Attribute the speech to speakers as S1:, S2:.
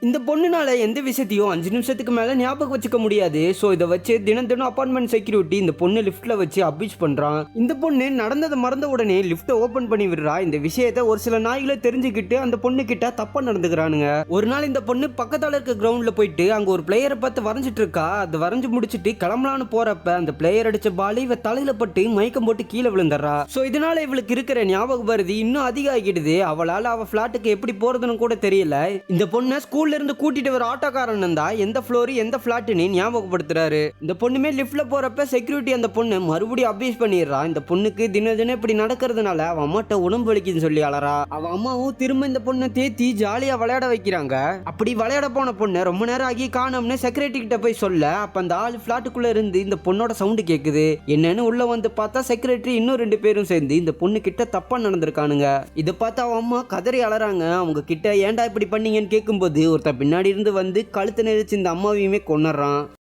S1: இந்த பொண்ணுனால எந்த விஷயத்தையும் 5 நிமிஷத்துக்கு மேல ஞாபகம் வச்சுக்க முடியாது. சோ இத வச்சு தினம் தினம் அபார்ட்மெண்ட் செக்யூரிட்டி இந்த பொண்ணு லிஃப்ட்ல வச்சு அபியூஸ் பண்றான். இந்த பொண்ணு நடந்ததை மறந்த உடனே லிஃப்ட்டை ஓபன் பண்ணி விடுறா. இந்த விஷயத்தை ஒரு சில நாய்களை தெரிஞ்சுக்கிட்டு அந்த பொண்ணு கிட்ட தப்பா நடந்துக்கிறானுங்க. ஒரு நாள் இந்த பொண்ணு பக்கத்தால இருக்க கிரவுண்ட்ல போயிட்டு அங்க ஒரு பிளேயரை பார்த்து வரைஞ்சிட்டு இருக்கா. அதை வரைஞ்சு முடிச்சிட்டு கிளம்பலான்னு போறப்ப அந்த பிளேயர் அடிச்ச பால் இவ தலையில பட்டு மயக்கம் போட்டு கீழே விழுந்துடுறா. சோ இதனால இவளுக்கு இருக்கிற ஞாபக மறதி இன்னும் அதிகம் ஆகிடுது. அவளால அவ பிளாட்டுக்கு எப்படி போறதுன்னு கூட தெரியல. இந்த பொண்ணை ஸ்கூல்ல இருந்து கூட்டிட்டு வர ஆட்டோக்காரன் தான் எந்த ஃப்ளோர் எந்த பிளாட்னு ஞாபகப்படுத்துறாரு. இந்த பொண்ணுமே லிஃப்ட்ல போறப்ப செக்யூரிட்டி அந்த பொண்ணு மறுபடியும் அபியூஸ் பண்ணிடுறா. இந்த பொண்ணுக்கு தினம் தினம் இப்படி நடக்கிறதுனால அவன் அம்மாட்ட உடம்பு வலிக்குதுன்னு சொல்லி அலறா. அவன் அம்மாவும் திரும்ப இந்த பொண்ணை தேத்தி ஜாலியா விளையாட வைக்கிறாங்க. அப்படி விளையாட போன பொண்ணு ரொம்ப நேரம் ஆகி காணோம்னு செக்யூரிட்டி கிட்ட போய் சொல்ல, அப்ப அந்த ஆள் பிளாட்டுக்குள்ள இருந்து இந்த பொண்ணோட சவுண்டு கேக்குது. என்னன்னு உள்ள வந்து பார்த்தா செக்யூரிட்டி இன்னும் 2 பேரும் சேர்ந்து இந்த பொண்ணு கிட்ட தப்பா நடந்திருக்கானுங்க. இதை பார்த்து அவன் அம்மா கதறி அலறாங்க. அவங்க கிட்ட ஏன்டா இப்படி பண்ணீங்கன்னு கேட்கும்போது ஒருத்தன் பின்னாடி இருந்து வந்து கழுத்து நெரிச்சு இந்த அம்மாவையுமே கொன்னுறான்.